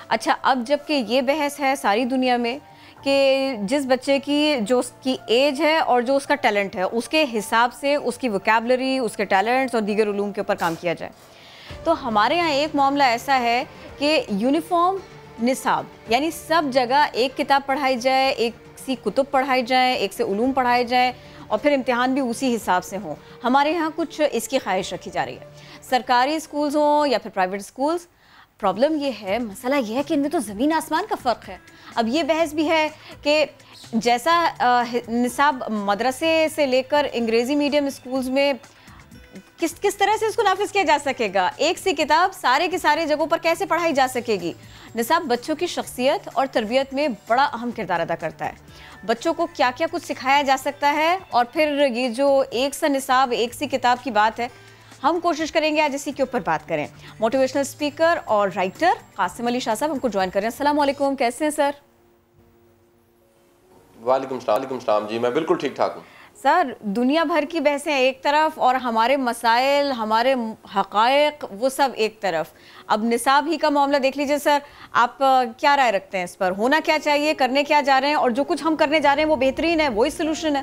اچھا اب جب کہ یہ بحث ہے ساری دنیا میں کہ جس بچے کی جو اس کی ایج ہے اور جو اس کا ٹیلنٹ ہے اس کے حساب سے اس کی ووکیبلری، اس کے ٹیلنٹس اور دیگر علوم کے اوپر کام کیا جائے، تو ہمارے ہاں ایک معاملہ ایسا ہے کہ یونیفارم نصاب، یعنی سب جگہ ایک کتاب پڑھائی جائے، ایک سی کتب پڑھائی جائیں، ایک سے علوم پڑھائے جائیں اور پھر امتحان بھی اسی حساب سے ہوں. ہمارے ہاں کچھ اس کی خواہش رکھی جا رہی ہے. سرکاری اسکولز ہوں یا پھر پرائیویٹ اسکولز، پرابلم یہ ہے، مسئلہ یہ ہے کہ ان میں تو زمین آسمان کا فرق ہے. اب یہ بحث بھی ہے کہ جیسا نصاب مدرسے سے لے کر انگریزی میڈیم اسکولز میں کس طرح سے اس کو نافذ کیا جا سکے گا، ایک سی کتاب سارے کے سارے جگہوں پر کیسے پڑھائی جا سکے گی. نصاب بچوں کی شخصیت اور تربیت میں بڑا اہم کردار ادا کرتا ہے. بچوں کو کیا کیا کچھ سکھایا جا سکتا ہے، اور پھر یہ جو ایک سا نصاب ایک سی کتاب کی بات ہے، ہم کوشش کریں گے آج اسی کے اوپر بات کریں. موٹیویشنل اسپیکر اور رائٹر قاسم علی شاہ صاحب ہم کو جوائن کر رہے ہیں. السلام علیکم، کیسے ہیں سر؟ وعلیکم السلام جی، میں بالکل ٹھیک ٹھاک ہوں. سر دنیا بھر کی بحثیں ایک طرف اور ہمارے مسائل، ہمارے حقائق وہ سب ایک طرف. اب نصاب ہی کا معاملہ دیکھ لیجئے سر، آپ کیا رائے رکھتے ہیں اس پر؟ ہونا کیا چاہیے، کرنے کیا جا رہے ہیں، اور جو کچھ ہم کرنے جا رہے ہیں وہ بہترین ہے، وہی سلوشن ہے؟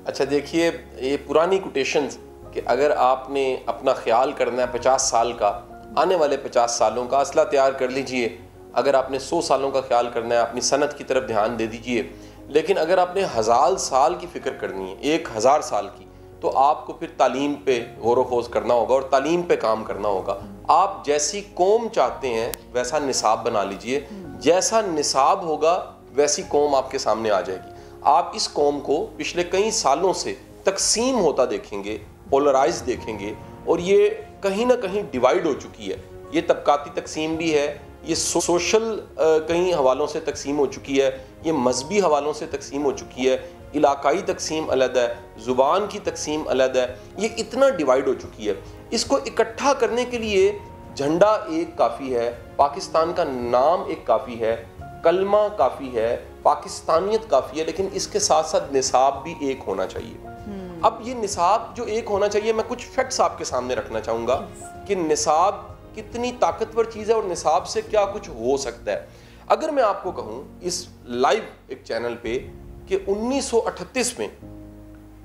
اچھا دیکھیے، یہ پرانی کوٹیشنز کہ اگر آپ نے اپنا خیال کرنا ہے 50 سال کا، آنے والے 50 سالوں کا اسلحہ تیار کر لیجئے. اگر آپ نے 100 سالوں کا خیال کرنا ہے، اپنی صنعت کی طرف دھیان دے دیجئے. لیکن اگر آپ نے 1000 سال کی فکر کرنی ہے، 1000 سال کی، تو آپ کو پھر تعلیم پہ غور و خوض کرنا ہوگا اور تعلیم پہ کام کرنا ہوگا. آپ جیسی قوم چاہتے ہیں ویسا نصاب بنا لیجئے. جیسا نصاب ہوگا ویسی قوم آپ کے سامنے آ جائے گی. آپ اس قوم کو پچھلے کئی سالوں سے تقسیم ہوتا دیکھیں گے، پولرائز دیکھیں گے، اور یہ کہیں نہ کہیں ڈیوائیڈ ہو چکی ہے. یہ طبقاتی تقسیم بھی ہے، یہ سوشل کئی حوالوں سے تقسیم ہو چکی ہے، یہ مذہبی حوالوں سے تقسیم ہو چکی ہے، علاقائی تقسیم علیحدہ ہے، زبان کی تقسیم علیحدہ ہے. یہ اتنا ڈیوائیڈ ہو چکی ہے. اس کو اکٹھا کرنے کے لیے جھنڈا ایک کافی ہے، پاکستان کا نام ایک کافی ہے، کلمہ کافی ہے، پاکستانیت کافی ہے، لیکن اس کے ساتھ ساتھ نصاب بھی ایک ہونا چاہیے. اب یہ نصاب جو ایک ہونا چاہیے، میں کچھ فیکٹس آپ کے سامنے رکھنا چاہوں گا کہ نصاب کتنی طاقتور چیز ہے اور نصاب سے کیا کچھ ہو سکتا ہے. اگر میں آپ کو کہوں اس لائیو ایک چینل پہ کہ 1938 میں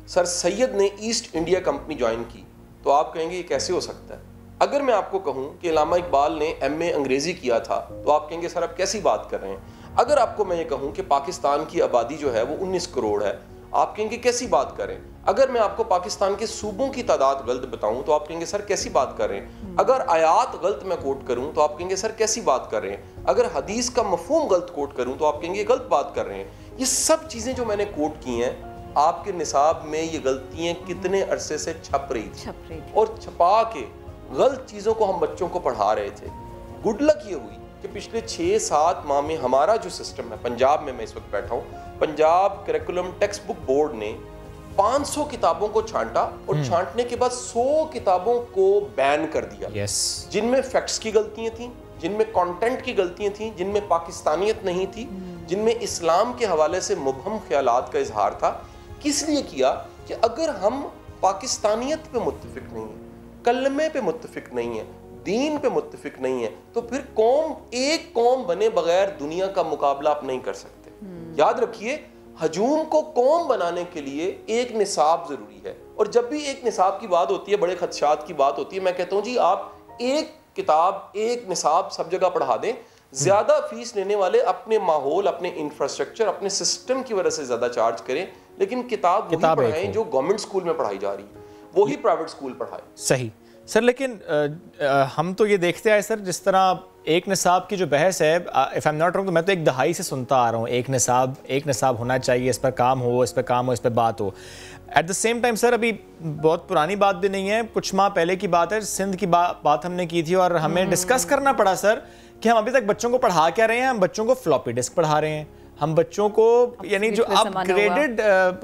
سر سید نے ایسٹ انڈیا کمپنی جوائن کی، تو آپ کہیں گے یہ کیسے ہو سکتا ہے. اگر میں آپ کو کہوں کہ علامہ اقبال نے ایم اے انگریزی کیا تھا، تو آپ کہیں گے سر آپ کیسی بات کر رہے ہیں. اگر آپ کو میں یہ کہوں کہ پاکستان کی آبادی جو ہے وہ 19 کروڑ ہے، آپ کہیں گے کیسی بات کریں. اگر میں آپ کو پاکستان کے صوبوں کی تعداد غلط بتاؤں تو آپ کہیں گے سر کیسی بات کر رہے ہیں. اگر آیات غلط میں کوٹ کروں تو آپ کہیں گے سر کیسی بات کر رہے ہیں. اگر حدیث کا مفہوم غلط کوٹ کروں تو آپ کہیں گے غلط بات کر رہے ہیں. یہ سب چیزیں جو میں نے کوٹ کی ہیں، آپ کے نصاب میں یہ غلطیاں کتنے عرصے سے چھپ رہی تھی، اور چھپا کے غلط چیزوں کو ہم بچوں کو پڑھا رہے تھے. گڈ لک یہ ہوئی کہ پچھلے 6-7 ماہ میں ہمارا جو سسٹم ہے پنجاب میں اس وقت بیٹھا ہوں، Punjab curriculum text book board نے 500 کتابوں کو چھانٹا، اور چھانٹنے کے بعد 100 کتابوں کو بین کر دیا، جن میں فیکٹس کی غلطیاں تھیں، جن میں کانٹینٹ کی غلطیاں تھیں، جن میں پاکستانیت نہیں تھی، جن میں اسلام کے حوالے سے مبہم خیالات کا اظہار تھا. کس لیے کیا؟ کہ اگر ہم پاکستانیت پہ متفق نہیں ہیں، کلمے پہ متفق نہیں ہیں، دین پہ متفق نہیں ہے، تو پھر ایک قوم بنے بغیر دنیا کا مقابلہ آپ نہیں کر سکتے. یاد رکھیے، ہجوم کو قوم بنانے کے لیے ایک نصاب ضروری ہے. اور جب بھی ایک نصاب کی بات ہوتی ہے، بڑے خدشات کی بات ہوتی ہے، میں کہتا ہوں جی آپ ایک کتاب، ایک نصاب سب جگہ پڑھا دیں. زیادہ فیس لینے والے اپنے ماحول، اپنے انفراسٹرکچر، اپنے سسٹم کی وجہ سے زیادہ چارج کریں، لیکن کتاب وہی پڑھائیں جو گورنمنٹ سکول میں پڑھائی جا رہی ہے، وہی پرائیویٹ سکول پڑھائیں. صحیح سر. لیکن ہم تو یہ دیکھتے آئے سر، جس طرح ایک نصاب کی جو بحث ہے، if I am not wrong, تو میں تو ایک دہائی سے سنتا آ رہا ہوں، ایک نصاب ہونا چاہیے، اس پر کام ہو، اس پہ بات ہو. At the same time sir, ابھی بہت پرانی بات بھی نہیں ہے، کچھ ماہ پہلے کی بات ہے، سندھ کی بات ہم نے کی تھی، اور ہمیں ڈسکس کرنا پڑا سر کہ ہم ابھی تک بچوں کو پڑھا کیا رہے ہیں. ہم بچوں کو فلاپی ڈسک پڑھا رہے ہیں، ہم بچوں کو یعنی جو اپ گریڈڈ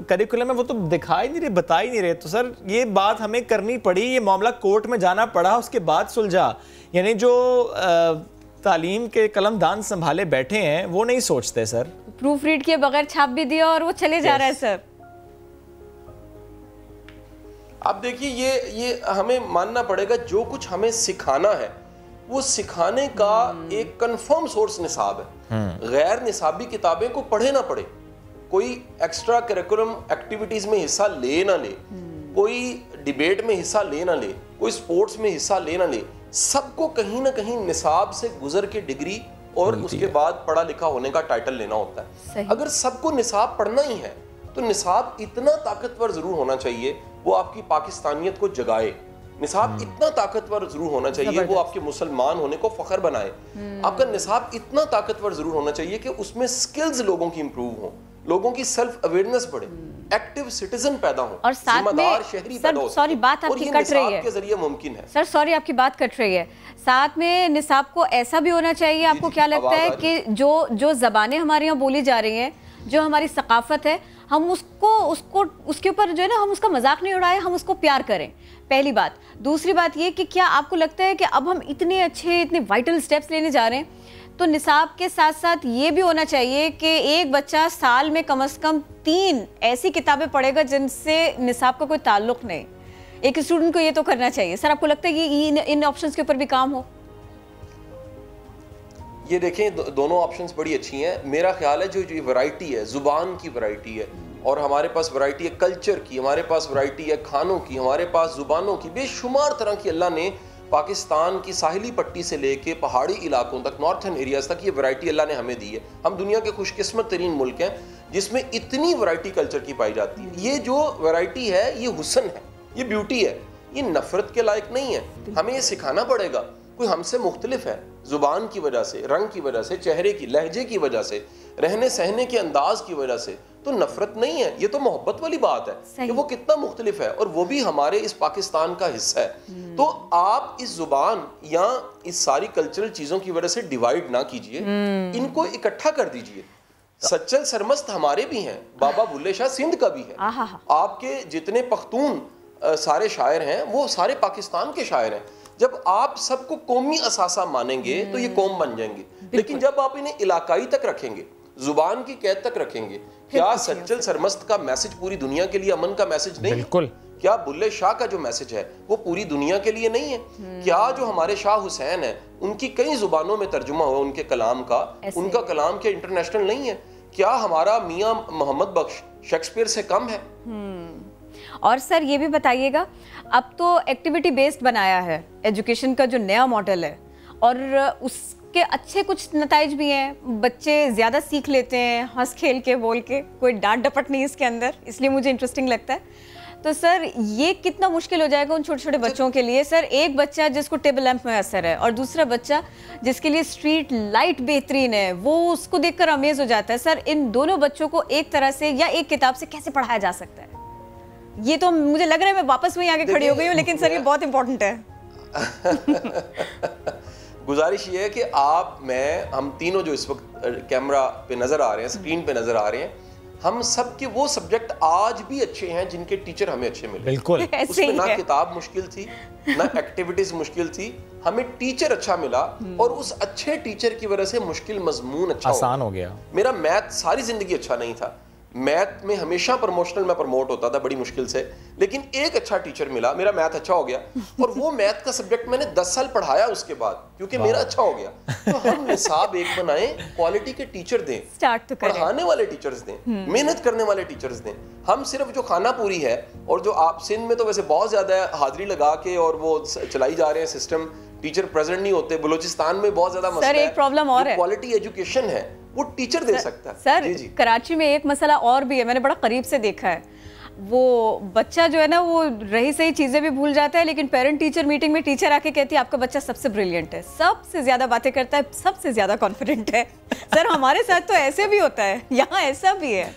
کریکولم ہے وہ تو دکھا ہی نہیں رہے، بتا ہی نہیں رہے. تو سر یہ بات ہمیں کرنی پڑی، یہ معاملہ کورٹ میں جانا پڑا، اس کے بعد سلجھا. یعنی جو تعلیم کے قلم دان سنبھالے بیٹھے ہیں وہ نہیں سوچتے سر. پروف ریڈ کیے بغیر چھاپ بھی دیا اور وہ چلے جا رہا ہے سر. اب دیکھیے، یہ ہمیں ماننا پڑے گا، جو کچھ ہمیں سکھانا ہے وہ سکھانے کا ایک کنفرم سورس نصاب ہے. غیر نصابی کتابیں کو پڑھے نہ پڑھے, کوئی ایکسٹرا کریکولم ایکٹیویٹیز میں حصہ لے نہ لے, کوئی ڈیبیٹ میں حصہ لے نہ لے, کوئی سپورٹس میں حصہ لے نہ لے, سب کو کہیں نہ کہیں نصاب سے گزر کے ڈگری اور اس کے بعد پڑھا لکھا ہونے کا ٹائٹل لینا ہوتا ہے. اگر سب کو نصاب پڑھنا ہی ہے تو نصاب اتنا طاقتور ضرور ہونا چاہیے وہ آپ کی پاکستانیت کو جگائے. نصاب اتنا طاقتور ضرور ہونا چاہیے وہ آپ کے مسلمان ہونے کو فخر بنائے. آپ کا نصاب اتنا طاقتور ضرور ہونا چاہیے کہ اس میں سکلز لوگوں کی امپروو ہوں, لوگوں کی سیلف اویئرنیس بڑھے, ایکٹیو سٹیزن پیدا ہوں, اور ساتھ میں شہری پیدا ہو. سوری بات آپ کی کٹ رہی ہے کے ذریعے ممکن ہے. سر سوری آپ کی بات کٹ رہی ہے. ساتھ میں نصاب کو ایسا بھی ہونا چاہیے, آپ کو کیا لگتا ہے کہ جو زبانیں ہمارے یہاں بولی جا رہی ہیں, جو ہماری ثقافت ہے, ہم اس کے اوپر جو ہے نا, ہم اس کا مذاق نہیں اڑائیں, ہم اس کو پیار کریں, پہلی بات. دوسری بات یہ کہ کیا آپ کو لگتا ہے کہ اب ہم اتنے اچھے اتنے وائٹل سٹیپس لینے جا رہے ہیں تو نصاب کے ساتھ ساتھ یہ بھی ہونا چاہیے کہ ایک بچہ سال میں کم از کم 3 ایسی کتابیں پڑھے گا جن سے نصاب کا کوئی تعلق نہیں. ایک اسٹوڈنٹ کو یہ تو کرنا چاہیے. سر آپ کو لگتا ہے یہ ان آپشنز کے اوپر بھی کام ہو؟ یہ دیکھیں دونوں آپشنز بڑی اچھی ہیں. میرا خیال ہے جو ورائٹی ہے, زبان کی ورائٹی ہے, اور ہمارے پاس ورائٹی ہے کلچر کی, ہمارے پاس ورائٹی ہے کھانوں کی, ہمارے پاس زبانوں کی, بے شمار طرح کی اللہ نے پاکستان کی ساحلی پٹی سے لے کے پہاڑی علاقوں تک, نارتھن ایریاز تک یہ ورائٹی اللہ نے ہمیں دی ہے. ہم دنیا کے خوش قسمت ترین ملک ہیں جس میں اتنی ورائٹی کلچر کی پائی جاتی ہے. یہ جو ورائٹی ہے یہ حسن ہے, یہ بیوٹی ہے, یہ نفرت کے لائق نہیں ہے. ہمیں یہ سکھانا پڑے گا. کوئی ہم سے مختلف ہے زبان کی وجہ سے, رنگ کی وجہ سے, چہرے کی لہجے کی وجہ سے, رہنے سہنے کے انداز کی وجہ سے, تو نفرت نہیں ہے, یہ تو محبت والی بات ہے کہ وہ کتنا مختلف ہے اور وہ بھی ہمارے اس پاکستان کا حصہ ہے. تو آپ اس زبان یا اس ساری کلچرل چیزوں کی وجہ سے ڈیوائیڈ نہ کیجئے, ان کو اکٹھا کر دیجئے. سچل سرمست ہمارے بھی ہیں, بابا بلے شاہ سندھ کا بھی ہے, آپ کے جتنے پختون سارے شاعر ہیں وہ سارے پاکستان کے شاعر ہیں. جب آپ سب کو قومی اثاثہ مانیں گے تو یہ قوم بن جائیں گے. لیکن جب آپ انہیں علاقائی تک رکھیں گے, زبان کی قید تک رکھیں گے, کیا سچل سرمست کا میسج پوری دنیا کے لیے امن کا میسج نہیں؟ بالکل. کیا بلے شاہ کا جو میسج ہے وہ پوری دنیا کے لیے نہیں ہے؟ کیا جو ہمارے شاہ حسین ہیں ان کی کئی زبانوں میں ترجمہ ہوا ان کے کلام کا, ان کا کلام کیا انٹرنیشنل نہیں ہے؟ کیا ہمارا میاں محمد بخش شیکسپیئر سے کم ہے؟ اور سر یہ بھی بتائیے گا, اب تو ایکٹیویٹی بیسڈ بنایا ہے ایجوکیشن کا جو نیا ماڈل ہے, اور اس کے اچھے کچھ نتائج بھی ہیں. بچے زیادہ سیکھ لیتے ہیں ہنس کھیل کے, بول کے, کوئی ڈانٹ ڈپٹ نہیں اس کے اندر, اس لیے مجھے انٹرسٹنگ لگتا ہے. تو سر یہ کتنا مشکل ہو جائے گا ان چھوٹے چھوٹے بچوں کے لیے؟ سر ایک بچہ جس کو ٹیبل لیمپ میں اثر ہے اور دوسرا بچہ جس کے لیے اسٹریٹ لائٹ بہترین ہے, وہ اس کو دیکھ کر امیز ہو جاتا ہے. سر ان دونوں بچوں کو ایک طرح سے یا ایک کتاب سے کیسے پڑھایا جا سکتا ہے؟ یہ تو مجھے لگ رہا ہے میں واپس وہیں آگے کھڑی ہو گئی ہوں, لیکن سر یہ بہت امپورٹنٹ ہے. گزارش یہ ہے کہ آپ, میں, ہم تینوں جو اس وقت کیمرہ پہ نظر آ رہے ہیں, اسکرین پہ نظر آ رہے ہیں, ہم سب کے وہ سبجیکٹ آج بھی اچھے ہیں جن کے ٹیچر ہمیں اچھے ملے. بالکل. اس میں نہ کتاب مشکل تھی, نہ ایکٹیویٹیز مشکل تھی, ہمیں ٹیچر اچھا ملا, اور اس اچھے ٹیچر کی وجہ سے مشکل مضمون اچھا آسان ہو گیا. میرا میتھ ساری زندگی اچھا نہیں تھا, میتھ میں ہمیشہ پروموشنل میں پروموٹ ہوتا تھا بڑی مشکل سے, لیکن ایک اچھا ٹیچر ملا, میرا میتھ اچھا ہو گیا, اور وہ میتھ کا سبجیکٹ میں نے 10 سال پڑھایا اس کے بعد, کیونکہ میرا اچھا ہو گیا. تو ہم نصاب ایک بنائیں, کوالٹی کے ٹیچر دیں, پڑھانے والے ٹیچرز دیں, محنت کرنے والے ٹیچرز دیں. ہم صرف جو کھانا پوری ہے, اور جو آپ سندھ میں تو ویسے بہت زیادہ حاضری لگا کے اور وہ چلائی جا رہے ہیں سسٹم, ٹیچر پریزنٹ نہیں ہوتے. بلوچستان میں بہت زیادہ مسئلہ ہے, پرابلم اور ہے, کوالٹی ایجوکیشن ہے وہ ٹیچر دے سکتا ہے. سر کراچی میں ایک مسئلہ اور بھی ہے, میں نے بڑا قریب سے دیکھا ہے. وہ بچہ جو ہے نا وہ رہی صحیح چیزیں بھی بھول جاتا ہے, لیکن پیرنٹ ٹیچر میٹنگ میں ٹیچر آ کے کہتی ہے آپ کا بچہ سب سے بریلینٹ ہے, سب سے زیادہ باتیں کرتا ہے, سب سے زیادہ کانفیڈنٹ ہے. سر ہمارے ساتھ تو ایسے بھی ہوتا ہے, یہاں ایسا بھی ہے.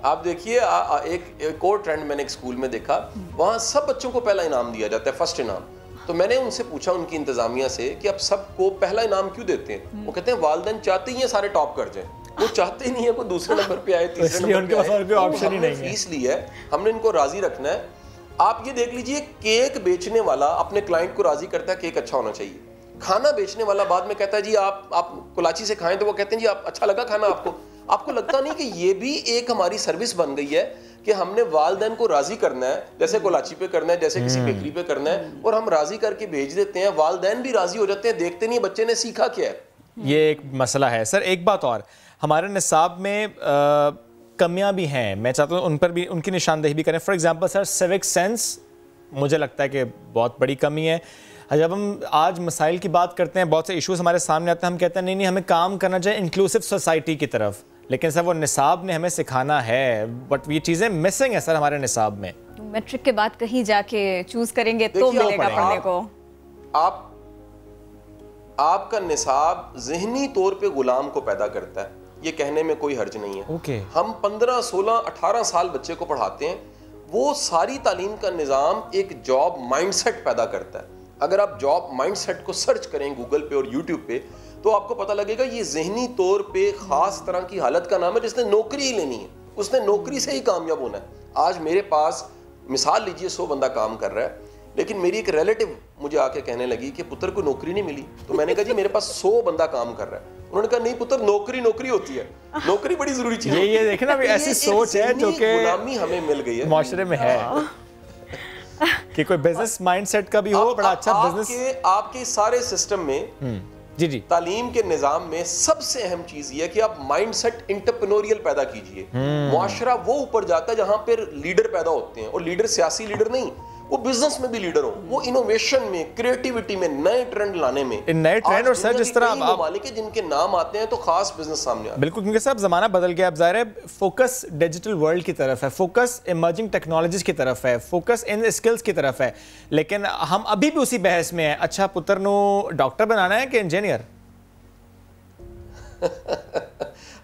آپ دیکھیے ایک اور ٹرینڈ میں نے ایک اسکول میں دیکھا, وہاں سب بچوں کو پہلا انعام دیا جاتا ہے, فرسٹ انعام. تو میں نے ان سے پوچھا ان کی انتظامیہ سے کہ اب سب کو پہلا انعام کیوں دیتے ہیں؟ وہ کہتے ہیں والدین چاہتے ہی ہیں سارے ٹاپ کر جائیں, وہ چاہتے ہی نہیں ہے کوئی دوسرے نمبر پہ آئے, تیسرے نمبر پہ آئے. ہم نے فیس لی ہے, ہم نے ان کو راضی رکھنا ہے. آپ یہ دیکھ لیجئے, کیک بیچنے والا اپنے کلائنٹ کو راضی کرتا ہے کیک اچھا ہونا چاہیے. کھانا بیچنے والا بعد میں کہتا ہے جی آپ کلاچی سے کھائیں, تو وہ کہتے ہیں جی آپ اچھا لگا کھانا آپ کو. آپ کو لگتا نہیں کہ یہ بھی ایک ہماری سروس بن گئی ہے کہ ہم نے والدین کو راضی کرنا ہے, جیسے کولاچی پہ کرنا ہے, جیسے کسی بیکری پہ کرنا ہے, اور ہم راضی کر کے بھیج دیتے ہیں, والدین بھی راضی ہو جاتے ہیں, دیکھتے نہیں بچے نے سیکھا کیا ہے. یہ ایک مسئلہ ہے سر. ایک بات اور, ہمارے نصاب میں کمیاں بھی ہیں, میں چاہتا ہوں ان پر بھی ان کی نشاندہی بھی کریں. For example sir, civic sense مجھے لگتا ہے کہ بہت بڑی کمی ہے. جب ہم آج مسائل کی بات کرتے ہیں, بہت سے ایشوز ہمارے سامنے آتے ہیں, ہم کہتے ہیں نہیں ہمیں کام کرنا چاہیے انکلوسیو سوسائٹی کی طرف, لیکن سر وہ نصاب نے ہمیں سکھانا ہے, بٹ یہ چیزیں مسنگ ہیں سر ہمارے نصاب میں. میٹرک کے بعد کہیں جا کے چوز کریں گے تو ملے گا پڑھنے کو. آپ کا نصاب ذہنی طور پہ غلام کو پیدا کرتا ہے, یہ کہنے میں کوئی حرج نہیں ہے. ہم 15 16 18 سال بچے کو پڑھاتے ہیں, وہ ساری تعلیم کا نظام ایک جاب مائنڈ سیٹ پیدا کرتا ہے. اگر آپ جاب مائنڈ سیٹ کو سرچ کریں گوگل پہ اور یوٹیوب پہ تو آپ کو پتہ لگے گا یہ ذہنی طور پہ خاص طرح کی حالت کا نام ہے جس نے نوکری ہی لینی ہے, اس نے نوکری سے ہی کامیاب ہونا ہے. آج میرے پاس مثال لیجئے 100 بندہ کام کر رہا ہے, لیکن میری ایک ریلیٹیو مجھے آ کے کہنے لگی کہ پتر کو نوکری نہیں ملی. تو میں نے کہا جی میرے پاس 100 بندہ کام کر رہا ہے. انہوں نے کہا نہیں پتر, نوکری ہوتی ہے, نوکری بڑی ضروری چیز ہے. یہ دیکھیں نا ایسی سوچ ہے جو کہ غلامی ہمیں مل گئی ہے معاشرے میں ہے کہ کوئی بزنس مائنڈ سیٹ کا بھی ہو, بڑا اچھا بزنس. آپ کے سارے سسٹم میں جی تعلیم کے نظام میں سب سے اہم چیز یہ ہے کہ آپ مائنڈ سیٹ انٹرپرینوریل پیدا کیجئے. معاشرہ وہ اوپر جاتا ہے جہاں پر لیڈر پیدا ہوتے ہیں, اور لیڈر سیاسی لیڈر نہیں, وہ بزنس میں بھی لیڈر ہوں, وہ انوویشن میں, کریٹیوٹی میں, نئے ٹرینڈ لانے میں. نئے ٹرینڈ, اور سر جس طرح ممالک جن کے نام آتے ہیں تو خاص بزنس سامنے آتے ہیں. بالکل, کیونکہ صاحب زمانہ بدل گیا. اب ظاہر ہے فوکس ڈیجیٹل ورلڈ کی طرف ہے, فوکس ایمرجنگ ٹیکنالوجیز کی طرف ہے, فوکس ان اسکلز کی طرف ہے, لیکن ہم ابھی بھی اسی بحث میں ہیں. اچھا پتر نو ڈاکٹر بنانا ہے کہ انجینئر؟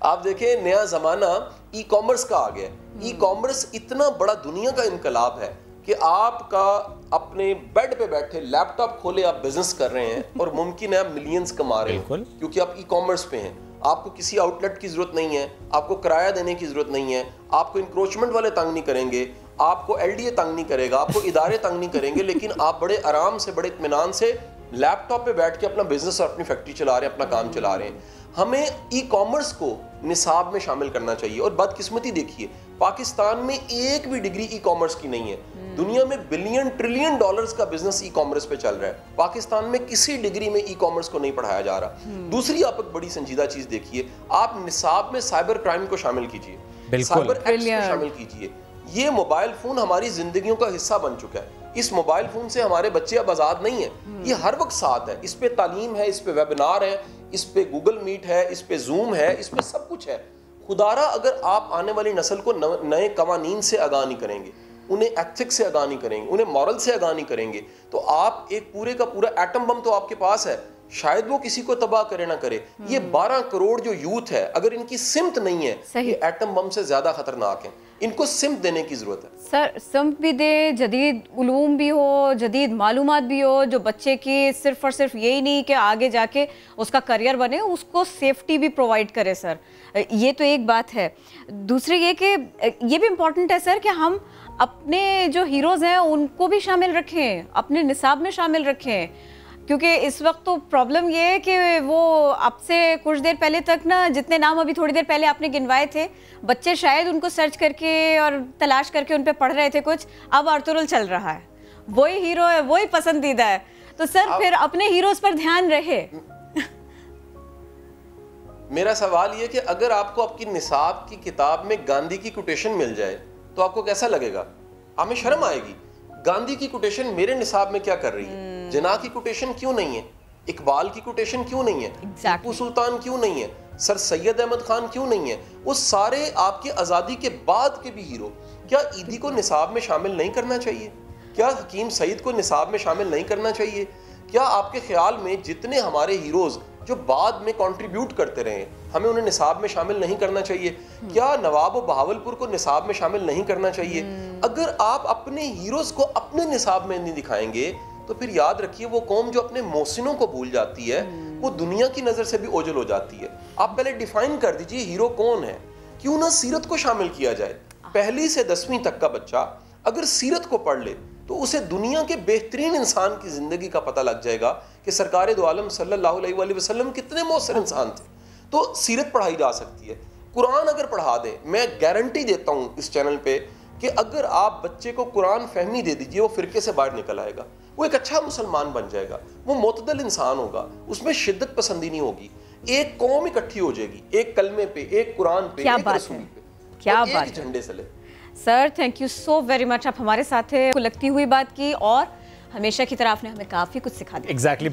آپ دیکھیں نیا زمانہ ای کامرس کا آ گیا. ای کامرس اتنا بڑا دنیا کا انقلاب ہے کہ آپ کا اپنے بیڈ پہ بیٹھے لیپ ٹاپ کھولے آپ بزنس کر رہے ہیں, اور ممکن ہے آپ ملینز کما رہے ہیں کیونکہ آپ ای کامرس پہ ہیں. آپ کو کسی آؤٹ لیٹ کی ضرورت نہیں ہے, آپ کو کرایہ دینے کی ضرورت نہیں ہے, آپ کو انکروچمنٹ والے تنگ نہیں کریں گے, آپ کو ایل ڈی اے تنگ نہیں کرے گا, آپ کو ادارے تنگ نہیں کریں گے, لیکن آپ بڑے آرام سے, بڑے اطمینان سے لیپ ٹاپ پہ بیٹھ کے اپنا بزنس اور اپنی فیکٹری چلا رہے ہیں, اپنا کام چلا رہے ہیں. ہمیں ای کامرس کو نصاب میں شامل کرنا چاہیے. اور بدقسمتی دیکھیے پاکستان میں ایک بھی ڈگری ای کامرس کی نہیں ہے. دنیا میں بلین ٹریلین ڈالرز کا بزنس ای کامرس پہ چل رہا ہے, پاکستان میں کسی ڈگری میں ای کامرس کو نہیں پڑھایا جا رہا. دوسری آپ ایک بڑی سنجیدہ چیز دیکھیے, آپ نصاب میں سائبر کرائم کو شامل کیجیے, سائبر ایکٹس کو شامل کیجیے. یہ موبائل فون ہماری زندگیوں کا حصہ بن چکا ہے. اس موبائل فون سے ہمارے بچے اب آزاد نہیں ہیں, یہ ہر وقت ساتھ ہے. اس پہ تعلیم ہے, اس پہ ویبینار ہے, اس پہ گوگل میٹ ہے, اس پہ زوم ہے, اس پہ سب کچھ ہے. خدارا اگر آپ آنے والی نسل کو نئے قوانین سے آگاہ نہیں کریں گے, انہیں ایتھکس سے آگاہ نہیں کریں گے, انہیں مورل سے آگاہ نہیں کریں گے, تو آپ ایک پورے کا پورا ایٹم بم تو آپ کے پاس ہے, شاید وہ کسی کو تباہ کرے نہ کرے. یہ 12 کروڑ جو یوتھ ہے, اگر ان کی سمت نہیں ہے, یہ ایٹم بم سے زیادہ خطرناک ہیں. ان کو سمت دینے کی ضرورت ہے. سر سمت بھی دے, جدید علوم بھی ہو, جدید معلومات بھی ہو, جو بچے کی صرف اور صرف یہی نہیں کہ آگے جا کے اس کا کریئر بنے, اس کو سیفٹی بھی پرووائڈ کرے. سر یہ تو ایک بات ہے. دوسری یہ کہ یہ بھی امپورٹنٹ ہے سر کہ ہم اپنے جو ہیروز ہیں ان کو بھی شامل رکھیں, اپنے نصاب میں شامل رکھیں. کیونکہ اس وقت تو پرابلم یہ ہے کہ وہ اب سے کچھ دیر پہلے تک نا, جتنے نام ابھی تھوڑی دیر پہلے آپ نے گنوائے تھے, بچے شاید ان کو سرچ کر کے اور تلاش کر کے ان پہ پڑھ رہے تھے کچھ, اب آرطغرل چل رہا ہے, وہی ہیرو ہے, وہی پسندیدہ ہے. تو سر پھر اپنے ہیروز پر دھیان رہے. میرا سوال یہ کہ اگر آپ کو آپ کی نصاب کی کتاب میں گاندھی کی کوٹیشن مل جائے تو آپ کو کیسا لگے گا؟ ہمیں شرم آئے گی. گاندھی کی کوٹیشن میرے نصاب میں کیا کر رہی ہے؟ جناح کی کوٹیشن کیوں نہیں ہے؟ اقبال کی کوٹیشن کیوں نہیں ہے؟ ٹیپو سلطان کیوں نہیں ہے؟ سر سید احمد خان کیوں نہیں ہے؟ وہ سارے آپ کے آزادی کے بعد کے بھی ہیرو. کیا ایدھی کو نصاب میں شامل نہیں کرنا چاہیے؟ کیا حکیم سعید کو نصاب میں شامل نہیں کرنا چاہیے؟ کیا آپ کے خیال میں جتنے ہمارے ہیروز جو بعد میں کنٹریبیوٹ کرتے رہے ہیں, ہمیں انہیں نصاب میں شامل نہیں کرنا چاہیے؟ کیا نواب و بہاولپور کو نصاب میں شامل نہیں کرنا چاہیے؟ اگر آپ اپنے ہیروز کو اپنے نصاب میں نہیں دکھائیں گے تو پھر یاد رکھیے وہ قوم جو اپنے محسنوں کو بھول جاتی ہے وہ دنیا کی نظر سے بھی اوجھل ہو جاتی ہے. آپ پہلے ڈیفائن کر دیجئے ہیرو کون ہے. کیوں نہ سیرت کو شامل کیا جائے. پہلی سے 10ویں تک کا بچہ اگر سیرت کو پڑھ لے تو اسے دنیا کے بہترین انسان کی زندگی کا پتہ لگ جائے گا کہ سرکار دو عالم صلی اللہ علیہ وآلہ وسلم کتنے مؤثر انسان تھے. تو سیرت پڑھائی جا سکتی ہے. قرآن اگر پڑھا دیں, میں گارنٹی دیتا ہوں اس چینل پہ کہ اگر آپ بچے کو قرآن فہمی دے دیجئے وہ فرقے سے باہر نکل آئے گا, وہ ایک اچھا مسلمان بن جائے گا, وہ معتدل انسان ہوگا, اس میں شدت پسندی نہیں ہوگی, ایک قوم اکٹھی ہو جائے گی ایک کلمے پہ, ایک قرآن پہ, ایک رسول پہ, کیا اور بات ایک جھنڈے سے لے. Sir thank you so very much, آپ ہمارے ساتھ تھے, لگتی ہوئی بات کی اور ہمیشہ کی طرح آپ نے ہمیں کافی کچھ سکھا دیا. ایگزیکٹلی